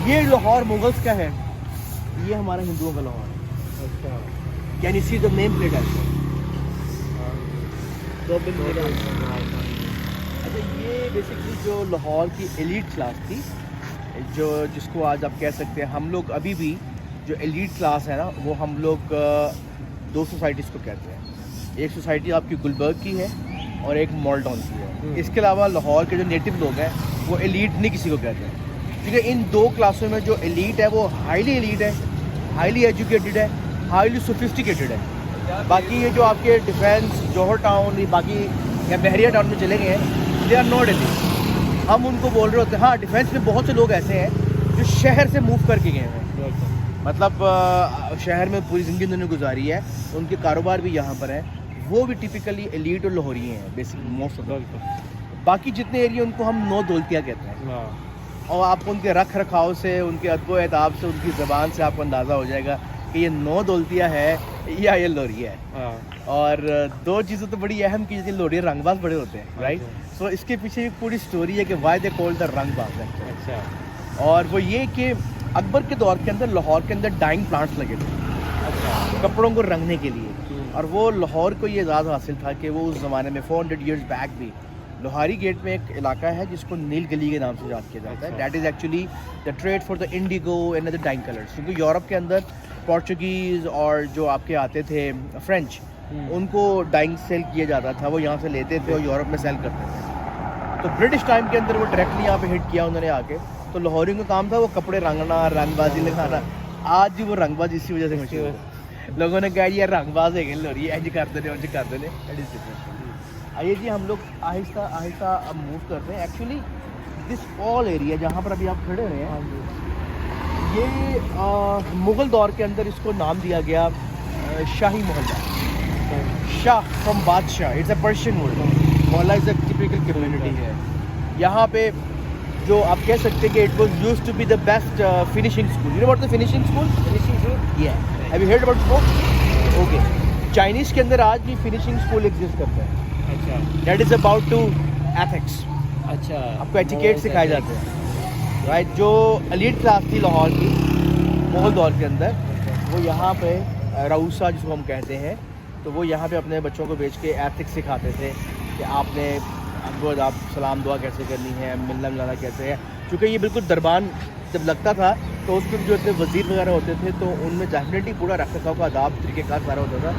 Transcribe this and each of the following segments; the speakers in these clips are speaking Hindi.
ये लाहौर मुगल्स का है, ये हमारा हिंदुओं का लाहौर है। अच्छा, can you see the name plate ऐसे? अच्छा, ये बेसिकली जो लाहौर की एलीट क्लास थी, जो जिसको आज आप कह सकते हैं, हम लोग अभी भी जो एलीट क्लास है ना, वो हम लोग दो सोसाइटीज़ को कहते हैं। एक सोसाइटी आपकी गुलबर्ग की है और एक मॉलटाउन की है। इसके अलावा लाहौर के जो नेटिव लोग हैं वो एलीट नहीं किसी को कहते हैं, क्योंकि इन दो क्लासों में जो एलीट है वो हाईली एलीट है, हाईली एजुकेटेड है, हाईली सोफिस्टिकेटेड है। बाकी ये जो आपके डिफेंस, जौहर टाउन, बाकी या बहरिया टाउन में चले गए हैं, दे आर नॉट एलीट। हम उनको बोल रहे होते हैं। हाँ, डिफेंस में बहुत से लोग ऐसे हैं जो शहर से मूव करके गए हैं, मतलब शहर में पूरी ज़िंदगी उन्होंने गुजारी है, उनके कारोबार भी यहाँ पर है, वो भी टिपिकली एलीट और लाहौरी हैं बेसिक मोस्ट ऑफ। बाकी जितने एरिया उनको हम नौ दौलतिया कहते हैं, और आपको उनके रख रखाव से, उनके अदब एहताब से, उनकी ज़बान से आपको अंदाज़ा हो जाएगा कि ये नौ दौलतिया है या ये लोहरिया है। और दो चीज़ें तो बड़ी अहम की, जैसे लोहरिया रंगबाज बड़े होते हैं, राइट। सो इसके पीछे एक पूरी स्टोरी है कि वाई दे कॉल्ड द रंगबाज। अच्छा, और वो ये कि अकबर के दौर के अंदर लाहौर के अंदर डाइंग प्लांट्स लगे थे, अच्छा, कपड़ों को रंगने के लिए। और वो लाहौर को ये एजाज़ हासिल था कि वो उस ज़माने में 400 ईयर्स बैक भी लोहारी गेट में एक इलाका है जिसको नील गली के नाम से याद किया जाता है। That is actually the trade for the indigo and the dyeing colours, क्योंकि यूरोप के अंदर पोर्चुगीज़ और जो आपके आते थे फ्रेंच, उनको डाइंग सेल किया जाता था, वो यहाँ से लेते थे और यूरोप में सेल करते थे। तो ब्रिटिश टाइम के अंदर वो डायरेक्टली यहाँ पे हिट किया उन्होंने आके। तो लाहौरियों का काम था वो कपड़े रंगना, रंगबाजी लगाना। आज भी वो रंगबाजी इसी वजह से मशहूर है। लोगों ने कहा यार रंगबाज है लोहरी, एज कर देने उंज कर देने। आइए जी, हम लोग आहिस्ता आहिस्ता अब मूव कर रहे हैं। एक्चुअली दिस ऑल एरिया जहाँ पर अभी आप खड़े हुए हैं, ये मुग़ल दौर के अंदर इसको नाम दिया गया शाही मोहल्ला। Shah from badshah, it's a Persian word. Mohalla is a typical community है। यहाँ पे जो आप कह सकते हैं कि it was used to be the best finishing school. You know what the finishing school? या have you heard about it? Okay, Chinese के अंदर आज भी फिनिशिंग स्कूल एग्जिस्ट करते हैं। अच्छा, that is about to ethics. अच्छा, आपको एटिकेट सिखाए जाते हैं, राइट। जो एलीट क्लास थी लाहौर की मुग़ल दौर के अंदर, वो यहाँ पे रऊसा जिसको हम कहते हैं, तो वो यहाँ पे अपने बच्चों को भेज के एथिक्स सिखाते थे कि आपने आप सलाम दुआ कैसे करनी है, मिलना मिलाना कैसे है। क्योंकि ये बिल्कुल दरबान जब लगता था तो उसमें जो इतने वज़ीर वगैरह होते थे, तो उनमें डेफिनेटली पूरा रख रखाव का आदाब तरीक़ेकार सारा होता था।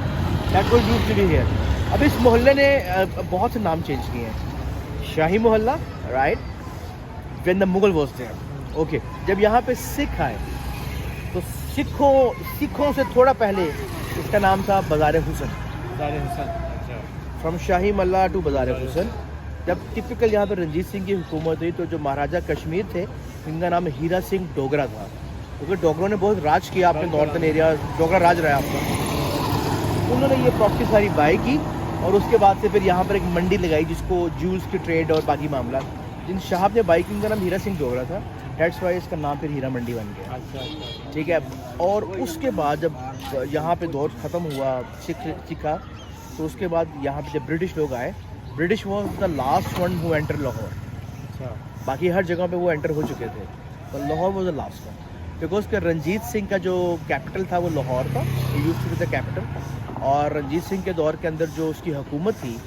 That was used to be here. अब इस मोहल्ले ने बहुत से नाम चेंज किए हैं। शाही मोहल्ला, right, when the Mughal was there. Okay, जब यहाँ पे सिख आए तो सिखों से थोड़ा पहले इसका नाम था बाज़ार हुसैन। अच्छा, फ्रॉम शाही मल्ला टू बाज़ार हुसैन। जब टिपिकल यहाँ पर रंजीत सिंह की हुकूमत हुई तो जो महाराजा कश्मीर थे, इनका नाम हीरा सिंह डोगरा था, क्योंकि डोगरों ने बहुत राज किया अपने नॉर्थन एरिया, डोगरा राज रहा आपका। उन्होंने ये प्रॉपर्टी सारी बाई की और उसके बाद से फिर यहाँ पर एक मंडी लगाई जिसको जूल्स की ट्रेड और बाकी मामला, जिन साहब ने बाई की, उनका नाम हीरा सिंह डोगरा था। डेट्स वाई इसका नाम फिर हीरा मंडी बन गया। अच्छा, ठीक है। और उसके बाद जब यहाँ पे दौर ख़त्म हुआ सिखा, तो उसके बाद यहाँ पे जब ब्रिटिश लोग आए, British was the last one who enter Lahore. अच्छा, बाकी हर जगह पे वो एंटर हो चुके थे, तो Lahore was the last one, because के रंजीत सिंह का जो कैपिटल था वो लाहौर था, used to be the capital. और रंजीत सिंह के दौर के अंदर जो उसकी हुकूमत थी,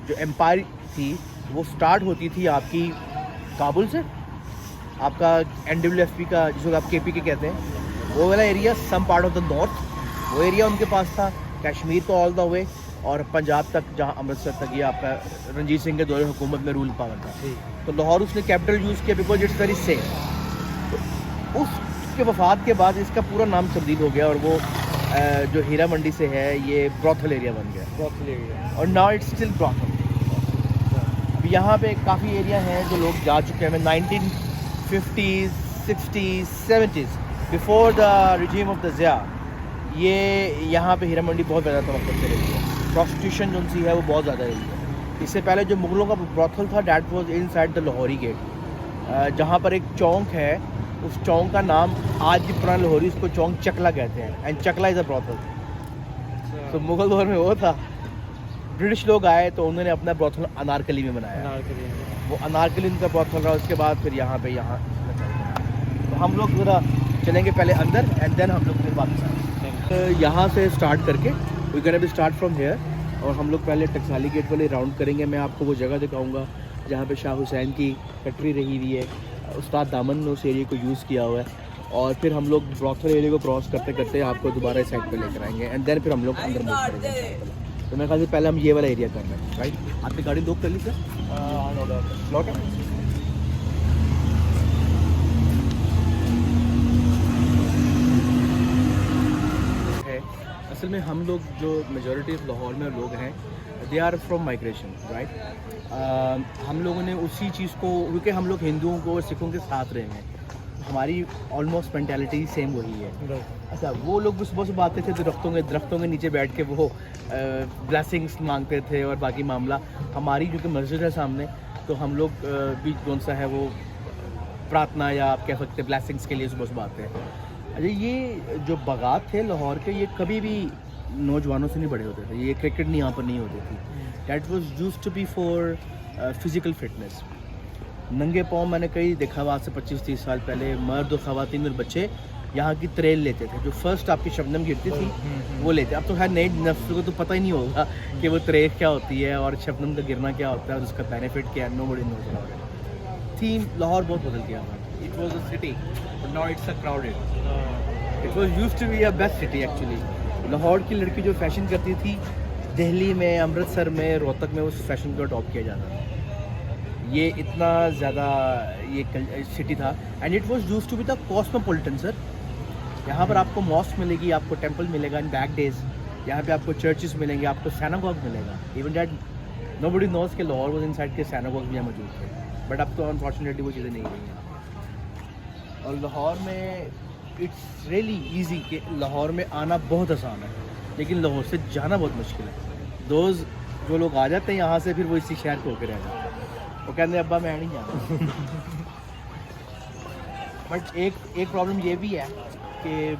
जो एम्पायर थी, वो स्टार्ट होती थी आपकी काबुल से, आपका NWFP का जिसको आप KP के कहते हैं, वो वाला area, some part of the north, वो एरिया उनके पास था, कश्मीर तो ऑल द वे, और पंजाब तक जहाँ अमृतसर तक ये आपका रंजीत सिंह के दौरे हुकूमत में रूल पावर था। तो लाहौर उसने कैपिटल यूज़ किया बिकॉज इट्स वेरी सेफ। तो उसके वफात के बाद इसका पूरा नाम तब्दील हो गया और वो जो हीरा मंडी से है ये ब्रॉथल एरिया बन गया, ब्रॉथल एरिया, और नाउ इट्स स्टिल ब्रॉथल। अब यहाँ पे काफ़ी एरिया हैं जो लोग जा चुके हैं। 1950s, 60s, 70s, before the regime of the Zia, ये यहाँ पे हीरा मंडी बहुत ज़्यादा तवक्कुल से रही है। प्रॉस्टिट्यूशन जो सी है वो बहुत ज़्यादा रही है। इससे पहले जो मुग़लों का ब्रॉथल था, that was inside the Lahori gate, जहाँ पर एक चौंक है, उस चौंक का नाम आज भी पुराना लाहौरी उसको चौंक चकला कहते हैं, एंड चकला इज़ अ ब्रॉथल। तो मुग़ल दौर में वो था। ब्रिटिश लोग आए तो उन्होंने अपना ब्रॉथल अनारकली में बनाया। वो अनारकली उनका ब्रॉथल रहा। उसके बाद फिर यहाँ पे तो हम लोग ज़रा चलेंगे पहले अंदर एंड देन हम लोग फिर वापस आएंगे। यहाँ से स्टार्ट करके we gonna be start from here, और हम लोग पहले टकसाली गेट वाले राउंड करेंगे। मैं आपको वो जगह दिखाऊंगा जहाँ पे शाह हुसैन की फैक्ट्री रही हुई है, उस्ताद दामन ने उस एरिया को यूज़ किया हुआ है। और फिर हम लोग ब्रॉथल एरिया को क्रॉस करते करते आपको दोबारा इस साइड पे लेकर आएंगे एंड देन फिर हम लोग अंदर मूव करेंगे। तो मेरे ख्याल से पहले हम ये वाला एरिया कर रहे हैं, राइट? आपकी गाड़ी लॉक कर ली सर? लॉक है। असल में हम लोग जो मेजॉरिटी ऑफ लाहौर में लोग हैं they are from migration, right? हम लोगों ने उसी चीज़ को, क्योंकि हम लोग हिंदुओं को और सिखों के साथ रहे हैं, हमारी ऑलमोस्ट मेंटालिटी सेम वही है। अच्छा, वो लोग भी सुबह सुबह आते थे दरख्तों के नीचे बैठ के वो ब्लेसिंग्स मांगते थे और बाकी मामला। हमारी जो कि मस्जिद है सामने, तो हम लोग भी कौन सा है वो प्रार्थना या आप कह सकते हैं ब्लेसिंग्स के लिए सुबह सुबह आते हैं। अच्छा, ये जो बागात थे लाहौर के, ये कभी भी नौजवानों से नहीं बड़े होते थे, ये क्रिकेट नहीं यहाँ पर नहीं होती थी। That was used to be for physical fitness. नंगे पाँव मैंने कई देखा हुआ आज से 25-30 साल पहले मर्द और ख़वातीन और बच्चे यहाँ की त्रेल लेते थे। जो फर्स्ट आपकी शबनम गिरती थी वो लेते। अब तो खैर नई नस्ल को तो पता ही नहीं होगा कि वो त्रेल क्या होती है और शबनम का गिरना क्या होता है और उसका बेनिफिट क्या है। नो बड़ी नो थीम लाहौर बहुत बदल गया हुआ। It was a city but now it's a crowded. It was used to be a best city actually. Lahore की लड़की जो फैशन करती थी, दिल्ली में, अमृतसर में, रोहतक में उस फैशन को अडॉप्ट किया जाता था। ये इतना ज़्यादा ये सिटी था and it was used to be the cosmopolitan sir. यहाँ पर आपको मॉस्क मिलेगी, आपको टेंपल मिलेगा इन बैक डेज, यहाँ पे आपको चर्चेस मिलेंगे, आपको सिनेगॉग मिलेगा। इवन दैट नोबडी नोज के लाहौर वाज इनसाइड के सिनेगॉग भी यहाँ मौजूद थे, बट अब तो अनफॉर्चुनेटली वो चीज़ें नहीं रही हैं। और लाहौर में इट्स रियली ईजी कि लाहौर में आना बहुत आसान है, लेकिन लाहौर से जाना बहुत मुश्किल है। दोस्त जो लोग आ जाते हैं यहाँ से, फिर वो इसी शहर को होकर रह जाते हैं, वो कहते हैं अब्बा मैं नहीं जाना। बट एक प्रॉब्लम ये भी है कि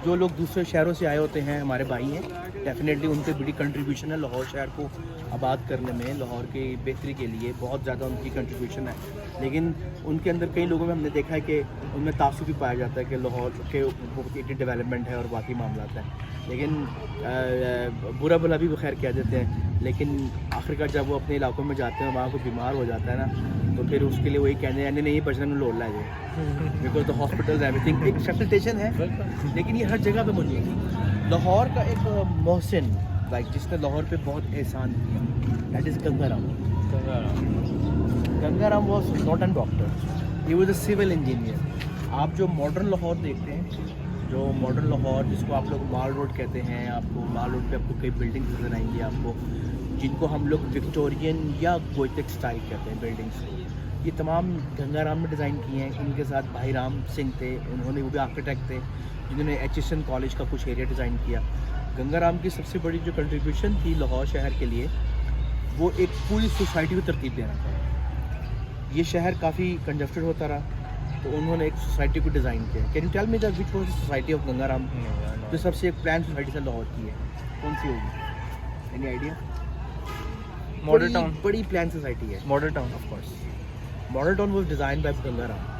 जो लोग दूसरे शहरों से आए होते हैं, हमारे भाई हैं, डेफिनेटली उनकी बड़ी कंट्रीब्यूशन है लाहौर शहर को आबाद करने में, लाहौर की बेहतरी के लिए बहुत ज़्यादा उनकी कंट्रीब्यूशन है। लेकिन उनके अंदर कई लोगों में हमने देखा है कि उनमें तासुब भी पाया जाता है कि लाहौर के डेवलपमेंट है और बाकी मामला है। लेकिन बुरा भला भी खैर कह देते हैं, लेकिन आखिरकार जब वो अपने इलाकों में जाते हैं, वहाँ को बीमार हो जाता है ना, तो फिर उसके लिए वही कहते हैं नहीं बचने में लोड ला जाए, बिकॉज द हॉस्पिटल एवरीथिंग। एक फैसिलिटेशन है, लेकिन ये हर जगह पे मौजूद है। लाहौर का एक मोहसिन लाइक जिसने लाहौर पे बहुत एहसान किया, that is Gangaram. Gangaram was not an doctor, he was a civil engineer. आप जो मॉडर्न लाहौर देखते हैं, जो मॉडर्न लाहौर जिसको आप लोग माल रोड कहते हैं, आपको माल रोड पे आपको कई बिल्डिंग्स नजर आएंगी आपको, जिनको हम लोग विक्टोरियन या गोथिक स्टाइल कहते हैं बिल्डिंग्स को, ये तमाम गंगाराम ने डिज़ाइन किए हैं। इनके साथ भाई राम सिंह थे, उन्होंने वो भी आर्किटेक्ट थे जिन्होंने HSN कॉलेज का कुछ एरिया डिज़ाइन किया। गंगाराम की सबसे बड़ी जो कंट्रीब्यूशन थी लाहौर शहर के लिए, वो एक पूरी सोसाइटी को तरतीब देना था। ये शहर काफ़ी कंजस्टेड होता रहा, तो उन्होंने एक सोसाइटी को डिज़ाइन किया। Can you tell me that which was the society of Gangaram? जो सबसे एक प्लान सोसाइटी से लाहौर की है, कौन सी होगी? Any idea? Model town. बड़ी प्लान सोसाइटी है model town. Of course model town was design by Gangaram.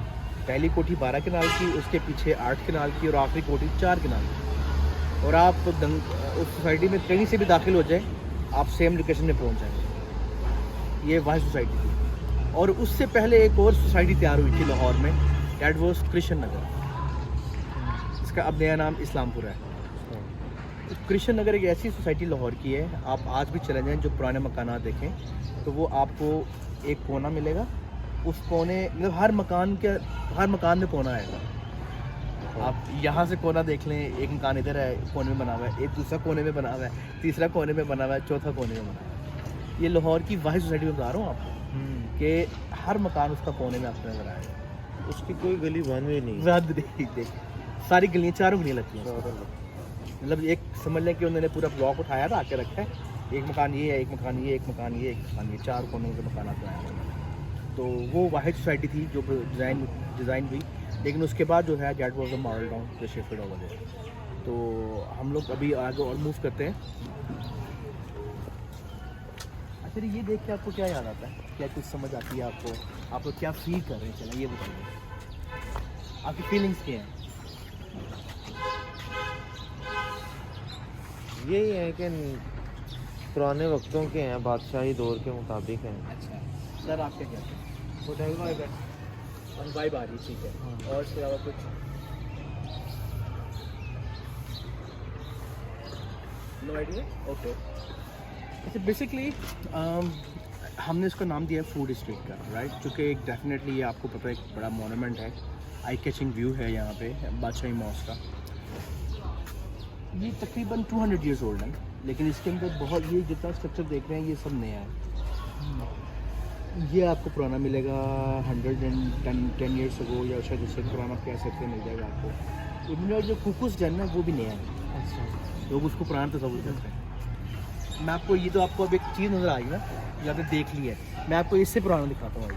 पहली कोठी 12 कनाल की, उसके पीछे 8 कनाल की और आखिरी कोठी 4 कनाल की। और आप उस सोसाइटी में कहीं से भी दाखिल हो जाए, आप सेम लोकेशन में पहुंच जाएंगे। ये वह सोसाइटी थी। और उससे पहले एक और सोसाइटी तैयार हुई थी लाहौर में, दैट वाज कृष्ण नगर। इसका अब नया नाम इस्लामपुर है। कृष्ण नगर एक ऐसी सोसाइटी लाहौर की है, आप आज भी चले जाएं, जो पुराने मकानात देखें तो वो आपको एक कोना मिलेगा। उस कोने मतलब हर मकान में कोना आएगा। आप यहाँ से कोना देख लें, एक मकान इधर है कोने में बना हुआ है, एक दूसरा कोने में बना हुआ है, तीसरा कोने में बना हुआ है, चौथा कोने में बना हुआ है। ये लाहौर की वाहिद सोसाइटी में बता रहा हूँ आपको कि हर मकान उसका कोने में आपको नजर आएगा। उसकी कोई गली बंद भी नहीं, देख सारी गलियाँ, चारों गलियाँ लगती हैं। मतलब एक समझ लें कि उन्होंने पूरा ब्लॉक उठाया था, आके रखा है, एक मकान ये है, एक मकान ये, एक मकान ये, एक मकान ये, 4 कोनों के मकान आते हैं। तो वो वाहिद सोसाइटी थी जो डिज़ाइन हुई। लेकिन उसके बाद जो है that was the model town जो शिफ्टेड ओवर देयर। तो हम लोग अभी आगे और मूव करते हैं। अच्छा, ये देख के आपको क्या याद आता है? क्या कुछ समझ आती है आपको? आप लोग क्या फील कर रहे हैं? चला ये बताइए। आपकी फीलिंग्स क्या हैं? यही है कि पुराने वक्तों के हैं, बादशाही दौर के मुताबिक हैं। अच्छा सर, आप क्या कहते हैं? होटल वाइब है, वाइब आ रही, ठीक है। और इसके अलावा कुछ? No idea, okay. अच्छा, बेसिकली हमने इसका नाम दिया है फूड स्ट्रीट का, राइट? क्योंकि एक डेफिनेटली ये आपको पता है एक बड़ा मोनूमेंट है, आई कैचिंग व्यू है यहाँ पे बादशाही मॉस्क का। ये तकरीबन 200 ईयर्स ओल्ड है, लेकिन इसके अंदर बहुत, ये जितना स्ट्रक्चर देख रहे हैं ये सब नया है। ये आपको पुराना मिलेगा 110 ईयर्स अगो, या शायद उससे पुराना कह सकते हैं, मिल जाएगा आपको। इनमें जो कुकुस डन है वो भी नया है। अच्छा, लोग उसको पुराना तस्वुर करते हैं। मैं आपको, ये तो आपको अब एक चीज़ नज़र आई ना, ये आपने देख ली है, मैं आपको इससे पुराना दिखाता हूँ। ये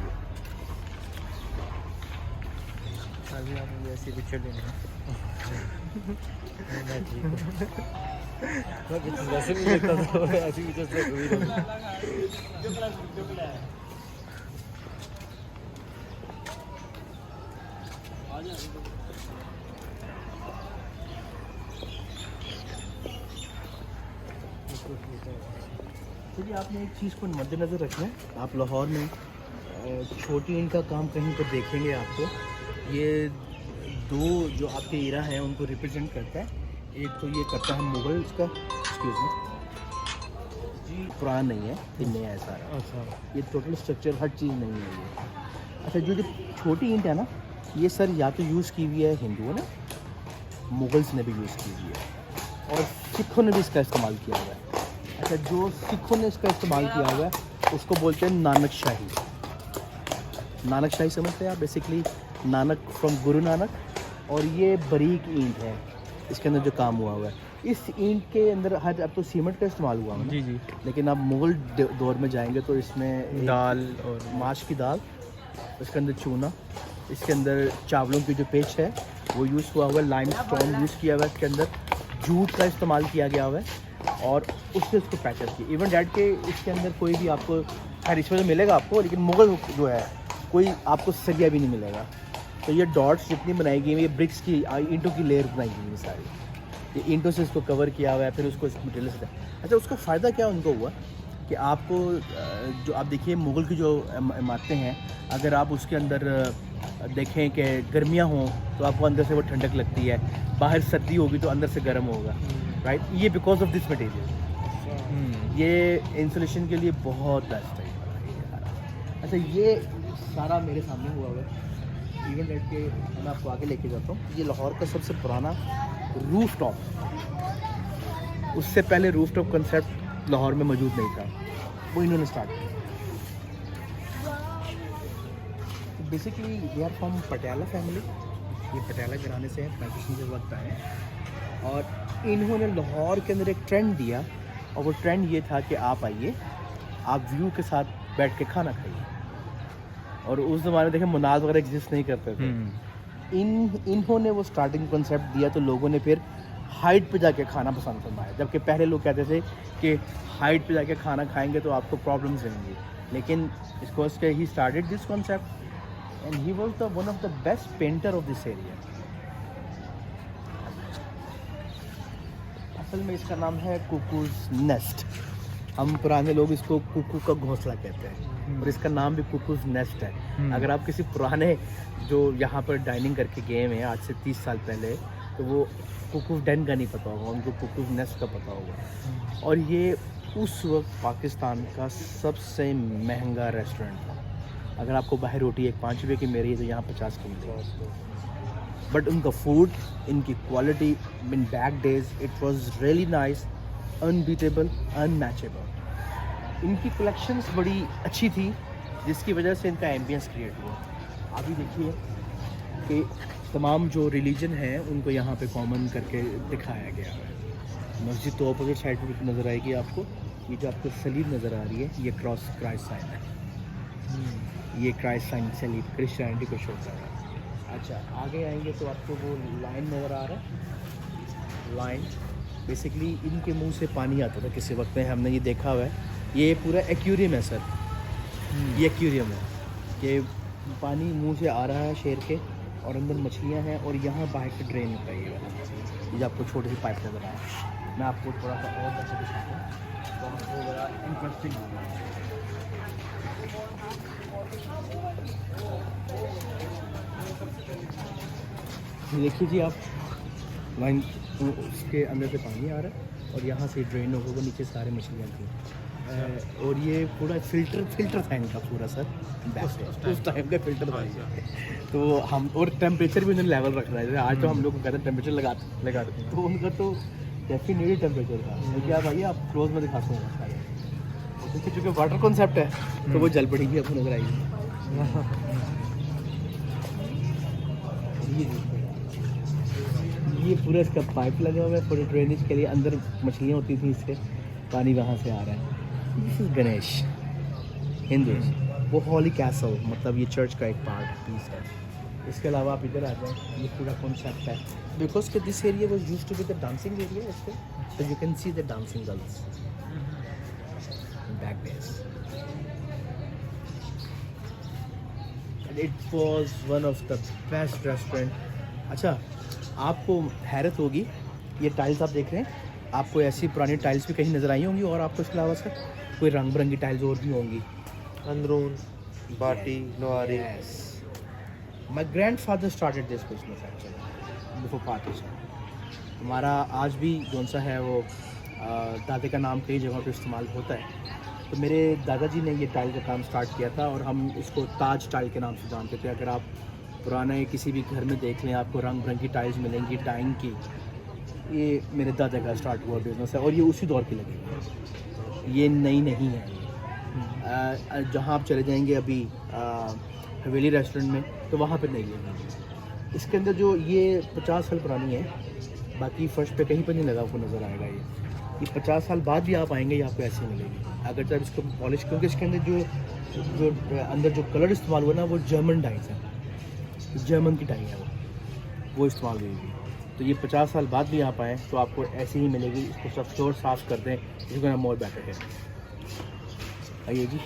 अभी आप मुझे ऐसी पिक्चर लेने मैं ठीक हूँ। मैं पिक्चर वैसे भी लेता था, ऐसी पिक्चर से कोई चलिए, आपने एक चीज़ को मद्देनज़र रखना है। आप लाहौर में छोटी ईंट का काम कहीं पर देखेंगे आपको, ये दो जो आपके एरा हैं उनको रिप्रेजेंट करता है। एक तो ये करता है मुगल का, एक्सक्यूज मी जी, पुराना नहीं है, ये नया है सारा। अच्छा, ये टोटल स्ट्रक्चर हर चीज़ नहीं है ये। अच्छा, जो छोटी ईंट है ना, ये सर या तो यूज़ की हुई है हिंदुओं ने, मुगल्स ने भी यूज़ की हुई है, और सिखों ने भी इसका इस्तेमाल किया हुआ है। अच्छा, जो सिखों ने इसका इस्तेमाल किया हुआ है उसको बोलते हैं नानक शाही। नानक शाही समझते हैं आप? Basically Nanak from Guru Nanak. और ये बारीक ईंट है, इसके अंदर जो काम हुआ हुआ है। इस ईंट के अंदर हर, अब तो सीमेंट का इस्तेमाल हुआ है ना? जी जी। लेकिन आप मुग़ल दौर में जाएंगे तो इसमें दाल और माश की दाल, इसके अंदर चूना, इसके अंदर चावलों की जो पेच है वो यूज़ हुआ हुआ है, लाइमस्टोन यूज़ किया हुआ है, इसके अंदर जूट का इस्तेमाल किया गया हुआ है, और उससे उसको पैचअप किया। इवन डैट के इसके अंदर कोई भी आपको, खैर इसमें तो मिलेगा आपको, लेकिन मुग़ल जो है कोई आपको सरिया भी नहीं मिलेगा। तो ये डॉट्स जितनी बनाई गई है, ये ब्रिक्स की, ईंटों की लेयर बनाई गई है सारी, ये ईंटों से इसको कवर किया हुआ है, फिर उसको इस मटेरियल से। अच्छा, उसका फ़ायदा क्या उनको हुआ कि आपको जो आप देखिए मुग़ल की जो इमारतें हैं, अगर आप उसके अंदर देखें कि गर्मियाँ हों तो आपको अंदर से वो ठंडक लगती है, बाहर सर्दी होगी तो अंदर से गर्म होगा, राइट? ये बिकॉज ऑफ दिस मटेरियल, ये इंसुलेशन के लिए बहुत बेस्ट है। अच्छा, ये सारा मेरे सामने हुआ हुआ है, इवन डेट के मैं आपको आगे लेके जाता हूँ। ये लाहौर का सबसे पुराना रूफ टॉप, उससे पहले रूफ टॉप कंसेप्ट लाहौर में मौजूद नहीं था, वो इन्होंने स्टार्ट किया। Basically we are from Patiala family, ये पटियाला घराने से है, पाकिस्तान के वक्त आए, और इन्होंने लाहौर के अंदर एक ट्रेंड दिया, और वो ट्रेंड ये था कि आप आइए, आप व्यू के साथ बैठ के खाना खाइए। और उस ज़माने में देखें मुनाज वगैरह एग्जिस्ट नहीं करते थे, इन्होंने वो स्टार्टिंग कॉन्सेप्ट दिया, तो लोगों ने फिर हाइट पे जाके खाना पसंद फरमाया। जबकि पहले लोग कहते थे कि हाइट पे जाके खाना खाएंगे तो आपको प्रॉब्लम्स रहेंगी, लेकिन इसको उसके he started this concept, and he was the one of the best painter of this area. असल में इसका नाम है कुकूज़ नेस्ट, हम पुराने लोग इसको कुकू का घोंसला कहते हैं, और इसका नाम भी कुकूज़ नेस्ट है। अगर आप किसी पुराने जो यहाँ पर डाइनिंग करके गए हैं आज से 30 साल पहले, तो वो कुकूज़ डेन का नहीं पता होगा, उनको कुकूज़ नेस्ट का पता होगा। और ये उस वक्त पाकिस्तान का सबसे महंगा रेस्टोरेंट था। अगर आपको बाहर रोटी एक 5 रुपये की मिल रही है तो यहाँ 50 की मिलेगी, बट उनका फूड, इनकी quality in back days it was really nice, unbeatable, unmatchable. इनकी कलेक्शंस बड़ी अच्छी थी, जिसकी वजह से इनका एम्बियंस क्रिएट हुआ। अभी देखिए कि तमाम जो रिलीजन है उनको यहाँ पे कॉमन करके दिखाया गया है। मस्जिद तो अपोजिट साइड पर नज़र आएगी आपको, ये जो आपको सलीब नज़र आ रही है ये क्रॉस क्राइस्ट साइन है, ये क्राइस्ट साइन सलीब क्रिश्चियनिटी को शो कर रहा है। अच्छा, आगे आएंगे तो आपको वो लाइन नज़र आ रहा है, लाइन बेसिकली इनके मुंह से पानी आता था किसी वक्त में, हमने ये देखा हुआ है। ये पूरा एक्वेरियम है सर, ये एक्वेरियम है कि पानी मुंह से आ रहा है शेर के, और अंदर मछलियाँ हैं और यहाँ बाहर से ड्रेन होता है ये वाला, ये आपको छोटी सी पाइप नज़र आया। मैं आपको थोड़ा सा और अच्छे दिखाता हूँ तो आपको बड़ा इंटरेस्टिंग होगा। देखिए जी आप लाइन, उसके अंदर से पानी आ रहा है और यहाँ से ड्रेन होगा, वो नीचे सारे मछलियाँ थी। और ये पूरा फिल्टर था इनका पूरा सर, उस टाइम का फिल्टर था ये। तो हम और टेम्परेचर भी उन्होंने लेवल रख रहा है। जैसे आज तो हम लोग को कहते हैं टेम्परेचर लगा देते हैं, तो उनका तो डेफिनेटली टेम्परेचर था। क्योंकि आप आइए, आप क्लोज में दिखाता हूँ सारे, क्योंकि चूँकि वाटर कॉन्सेप्ट है तो वो जल पड़ेगी, आपको नजर आएगी। ये पूरा इसका पाइप लगा हुआ है पूरे ड्रेनेज के लिए, अंदर मछलियाँ होती थी, इससे पानी वहाँ से आ रहा है। दिस इज़ गणेश हिंदू, वो हॉली कैसल, मतलब ये चर्च का एक पार्ट पीस है। इसके अलावा आप इधर आ जाएँ, ये पूरा कॉन्सेप्ट है बिकॉज के this area was used to be the dancing area, so you can see the dancing girls back there. And it was one of the best restaurant. अच्छा, आपको हैरत होगी, ये टाइल्स आप देख रहे हैं, आपको ऐसी पुरानी टाइल्स भी कहीं नज़र आई होंगी, और आपको इसके अलावा सर कोई रंग बिरंगी टाइल्स और भी होंगी। Androon Bhati Lohari. My grandfather started this business actually before partition. हमारा आज भी कौन सा है वो दादे का नाम कई जगहों पे इस्तेमाल होता है। तो मेरे दादाजी ने ये टाइल का काम स्टार्ट किया था और हम इसको ताज टाइल के नाम से जानते थे। अगर आप पुराने किसी भी घर में देख लें, आपको रंग बिरंगी टाइल्स मिलेंगी डाइंग की। ये मेरे दादा का स्टार्ट हुआ बिज़नेस है और ये उसी दौर की लगी, ये नई नहीं है। जहाँ आप चले जाएंगे अभी हवेली रेस्टोरेंट में, तो वहाँ पे नहीं लगेगी। इसके अंदर जो ये 50 साल पुरानी है, बाकी फर्श पे कहीं पर नहीं लगा, आपको नज़र आएगा। ये 50 साल बाद भी आप आएंगे, ये आपको ऐसी मिलेगी। अगर जब इसको पॉलिश, क्योंकि इसके अंदर जो अंदर जो कलर इस्तेमाल हुआ ना, वो जर्मन डाइज है, जर्मन की डाई है वो इस्तेमाल हुई। तो ये 50 साल बाद भी आप आएँ तो आपको ऐसी ही मिलेगी। इसको सब फ्लोर साफ़ कर दें, इसको ना मोर बेटर है। आइए जी,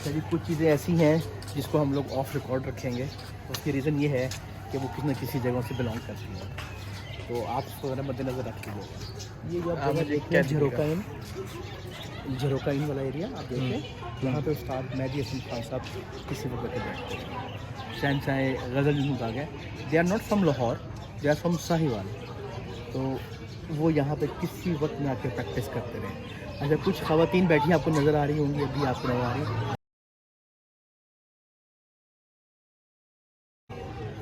चलिए कुछ चीज़ें ऐसी हैं जिसको हम लोग ऑफ रिकॉर्ड रखेंगे। उसकी रीज़न ये है कि वो किसी न किसी जगह से बिलोंग करती हैं, तो आप उसको मद्देनज़र रख लीजिएगा। ये जो आप देखते हैं झरोका इन वाला एरिया आप देखें, यहाँ पे उस्ताद मेहदी हसन खान साहब किसी वक्त के बैठते हैं। शहनशाह गज़ल आ गए, they are not from Lahore, they are from Sahiwal. तो वो यहाँ पे किसी वक्त में आकर प्रैक्टिस करते रहे। अच्छा, कुछ ख़वातीन बैठी आपको नज़र आ रही होंगी, अभी आपको नज़र आ रही है,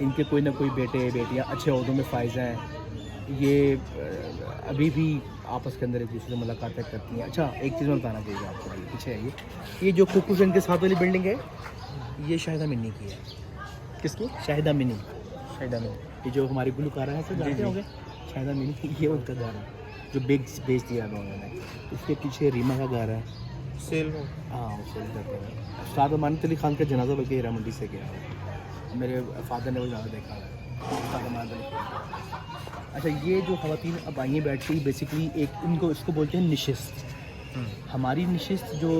इनके कोई ना कोई बेटे बेटियाँ अच्छे ओहदों में फायज़ हैं। ये अभी भी आपस के अंदर एक दूसरे से मुलाकातें करती हैं। अच्छा, एक चीज़ मैं बताना चाहिए आपको, पीछे है ये जो कुकू के साथ वाली बिल्डिंग है, ये शाहिदा मिनी की है। किसकी? शाहिदा मिनी। ये जो हमारी गुलकारा है, सब जानते होंगे शाहिदा मिनी, ये उनका घर है जो बेच दिया उन्होंने। इसके पीछे रीमा का घर है, सेल में। हाँ, वो सेल करते हैं। उस्ताद अमानत अली खान का जनाजा बल्कि हीरा मंडी से गया है, मेरे फादर ने वो ज़्यादा देखा है। अच्छा, ये जो ख़वातीन अब आइए बैठती बेसिकली एक इनको इसको बोलते हैं निशिस्त। हमारी निशिस्त जो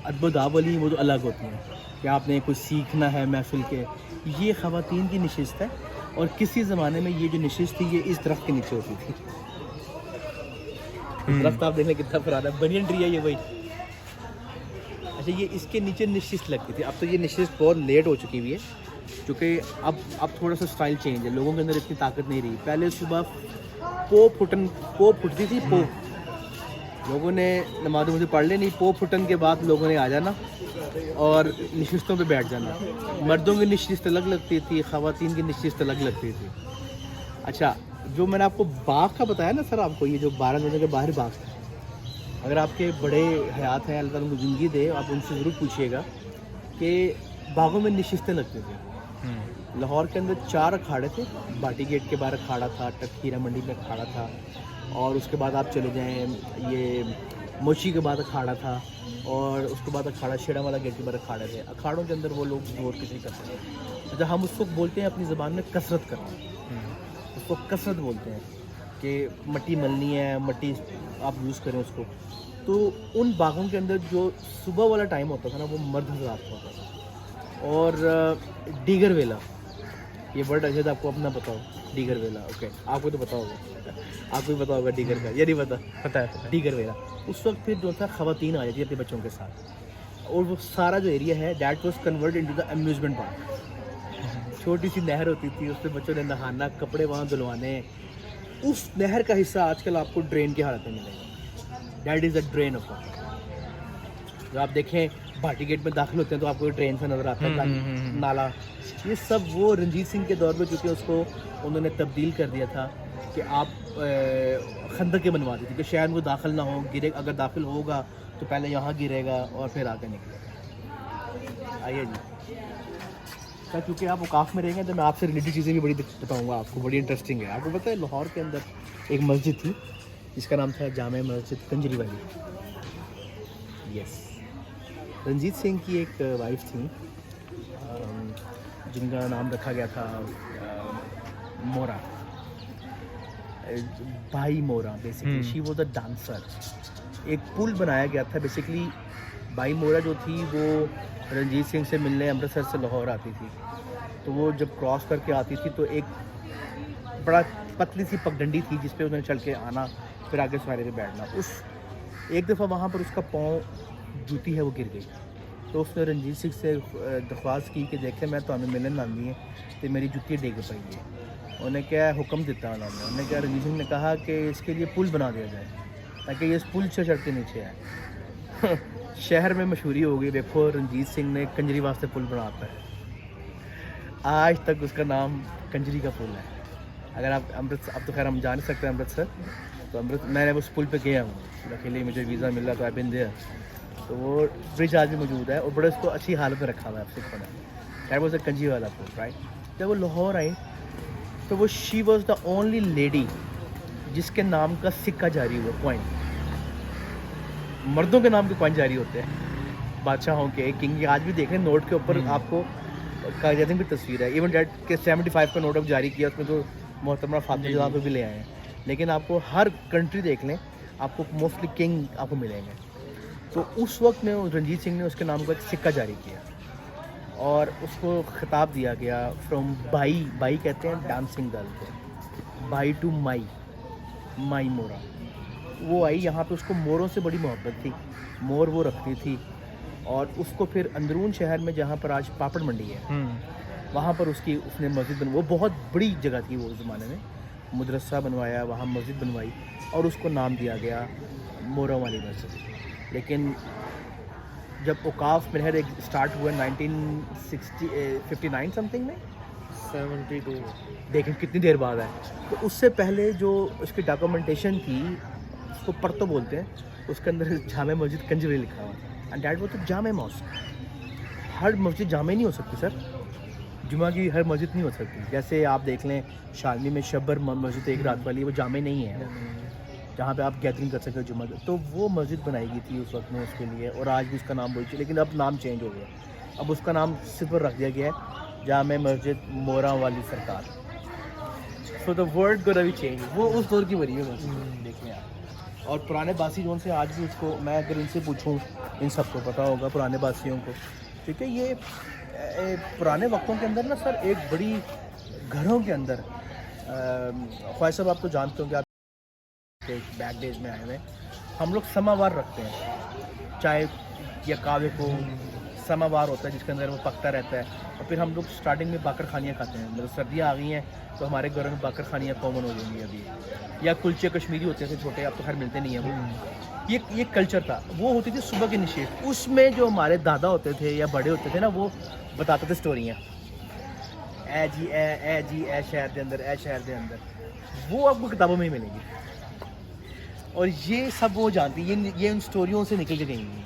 अदब वाली वो तो अलग होती हैं कि आपने कुछ सीखना है महफिल के, ये ख़वातीन की निशिस्त है। और किसी ज़माने में ये जो निशिस्त थी ये इस दरख्त के नीचे होती थी। दरख्त आप देख लें कितना पुराना बनियन ट्री है ये वही। अच्छा, ये इसके नीचे निशिस्त लगती थी। अब तो ये निशिस्त बहुत लेट हो चुकी हुई है, क्योंकि अब थोड़ा सा स्टाइल चेंज है, लोगों के अंदर इतनी ताकत नहीं रही। पहले सुबह पो फुटती थी, पो लोगों ने नमाज़ मुझे पढ़ लेनी, पो फुटन के बाद लोगों ने आ जाना और नशिस्तों पे बैठ जाना। मर्दों की नशिस्त अलग लगती थी, ख़वातीन की नशिस्त अलग लगती थी। अच्छा, जो मैंने आपको बाग का बताया ना सर, आपको ये जो 12 बजे के बाहर बाग था, अगर आपके बड़े हयात हैं, अल्लाह ताला उनको ज़िंदगी दे, आप उनसे ज़रूर पूछिएगा कि बागों में नशिस्तें लगती थी। लाहौर के अंदर 4 अखाड़े थे, बाटी गेट के बाहर अखाड़ा था, हीरा मंडी में अखाड़ा था, और उसके बाद आप चले जाएँ ये मोची के बाद अखाड़ा था, और उसके बाद अखाड़ा शेड़ा वाला गेट के बाहर अखाड़े थे। अखाड़ों के अंदर वो लोग जोर किसी करते थे। अच्छा, हम उसको बोलते हैं अपनी ज़बान में कसरत करना, उसको कसरत बोलते हैं कि मट्टी मलनी है, मट्टी आप यूज़ करें उसको। तो उन बागों के अंदर जो सुबह वाला टाइम होता था ना, वो मर्द हज़रात का होता था। और डीगर वेला, ये वर्ड अच्छे से आपको अपना बताओ, डीगर वेला। ओके, आपको तो पता होगा, आपको भी पता होगा डीगर का, ये नहीं पता? पता है। डीगर वेला उस वक्त फिर जो था ख़वातीन आ जाती है अपने बच्चों के साथ, और वो सारा जो एरिया है that was converted into the amusement park. छोटी सी नहर होती थी, उसमें बच्चों ने नहाना, कपड़े वहाँ धुलवाने। उस नहर का हिस्सा आजकल आपको ड्रेन की हालत में मिलेगा। That is the drain of water. जो आप देखें भाटी गेट में दाखिल होते हैं तो आपको ट्रेन से नज़र आता है नाला। ये सब वो रंजीत सिंह के दौर में चूँकि उसको उन्होंने तब्दील कर दिया था कि आप खंदकें बनवा दी थी कि शहर में दाखिल ना हो, गिरे, अगर दाखिल होगा तो पहले यहाँ गिरेगा और फिर आगे निकलेगा। आइए जी, क्या क्योंकि आप औकाफ में रहेंगे तो मैं आपसे रिलेटेड चीज़ें भी बड़ी बताऊँगा आपको, बड़ी इंटरेस्टिंग है। आपको पता है लाहौर के अंदर एक मस्जिद थी जिसका नाम था जामे मस्जिद कंजरी वाली। यस, रंजीत सिंह की एक वाइफ थी जिनका नाम रखा गया था मोरा, भाई मोरा। Basically she was a dancer. एक पुल बनाया गया था बेसिकली। भाई मोरा जो थी वो रंजीत सिंह से मिलने अमृतसर से लाहौर आती थी, तो वो जब क्रॉस करके आती थी तो एक बड़ा पतली सी पगडंडी थी जिस पे उन्हें चल के आना, फिर आगे सवारी पे बैठना। उस एक दफ़ा वहाँ पर उसका पाँव जूती है वो गिर गई, तो उसने रंजीत सिंह से दरख्वास्त की कि देखें मैं तो हमें मिलन आनी है तो मेरी जूती डिग पई है। उन्हें क्या हुक्म देता उन्होंने क्या, रंजीत सिंह ने कहा कि इसके लिए पुल बना दिया जाए ताकि ये इस पुल से चढ़ के नीचे आए। शहर में मशहूरी हो गई, देखो रंजीत सिंह ने कंजरी वास्ते पुल बनाता है, आज तक उसका नाम कंजरी का पुल है। अगर आप अमृतसर, अब तो खैर हम जा नहीं सकते अमृतसर, तो मैंने उस पुल पे गया हूँ अकेले, मुझे वीज़ा मिला तो आई बिन देयर। तो वो ब्रिज आज भी मौजूद है और बड़े उसको अच्छी हालत में रखा हुआ है। आपसे पता दैट वाज अ कंजी वाला पुल, राइट। जब वो लाहौर आई तो वो she was the only lady जिसके नाम का सिक्का जारी हुआ, कॉइन। मर्दों के नाम के कॉइन जारी होते हैं बादशाहों के, किंग के। आज भी देखें नोट के ऊपर आपको कागजात की तस्वीर है। इवन डेट के 75 का नोट अब जारी किया, उसमें तो मोहतरमा फातिमा जनाब को भी ले आए हैं। लेकिन आपको हर कंट्री देख लें, आपको मोस्टली किंग आपको मिलेंगे। तो उस वक्त में रंजीत सिंह ने उसके नाम का एक सिक्का जारी किया और उसको खिताब दिया गया फ्रॉम बाई कहते हैं डांसिंग गर्ल को, बाई टू माई मोरा। वो आई यहाँ पे, उसको मोरों से बड़ी मोहब्बत थी, मोर वो रखती थी। और उसको फिर अंदरून शहर में जहाँ पर आज पापड़ मंडी है वहाँ पर उसने मस्जिद वो बहुत बड़ी जगह थी वो उस ज़माने में, मदरसा बनवाया, वहाँ मस्जिद बनवाई और उसको नाम दिया गया मोरा वाली मस्जिद। लेकिन जब औकाफ महर एक स्टार्ट हुआ 1959 समथिंग में, 72, देखें कितनी देर बाद है। तो उससे पहले जो उसकी डॉक्यूमेंटेशन थी, उसको परतो बोलते हैं, उसके अंदर जामे मस्जिद कंजरी लिखा हुआ था। एंड डैट वो तो जामे मॉस्क। हर मस्जिद जामे नहीं हो सकती सर, जुमा की हर मस्जिद नहीं हो सकती। जैसे आप देख लें शालनी में शब्बर मस्जिद एक रात वाली, वो जामे नहीं है जहाँ पे आप गैदरिंग कर सकते हो जुमा। तो वो मस्जिद बनाई गई थी उस वक्त में उसके लिए, और आज भी उसका नाम वही है, लेकिन अब नाम चेंज हो गया। अब उसका नाम सिर्फ रख दिया गया है जामे मस्जिद मोरा वाली सरकार। So the word gonna be change. वो उस दौर की बनी है मस्जिद, देखें आप। और पुराने बासी जोन से आज भी उसको, मैं अगर इनसे पूछूं, इन सबको पता होगा पुराने बासियों को, ठीक है। ये पुराने वक्तों के अंदर ना सर, एक बड़ी घरों के अंदर ख्वाहिश साहब आप तो जानते हो कि आप बैक डेज में आए हुए, हम लोग समावार रखते हैं, चाय या कावे को समावार होता है जिसके अंदर वो पकता रहता है। और फिर हम लोग स्टार्टिंग में बाकर खानियाँ खाते हैं, मतलब सर्दियाँ आ गई हैं तो हमारे घरों में बाकर खानियाँ कॉमन हो जाएंगी अभी। या कुलचे कश्मीरी होते हैं छोटे, अब तो खैर मिलते नहीं हैं वो। ये कल्चर था, वो होती थी सुबह की निशेत। उसमें जो हमारे दादा होते थे या बड़े होते थे ना, वो बताते थे स्टोरियाँ, ए जी ए शहर के अंदर, ए शहर के अंदर, वो आपको किताबों में ही मिलेंगी। और ये सब वो जानती, ये उन स्टोरियों से निकल के गई हैं।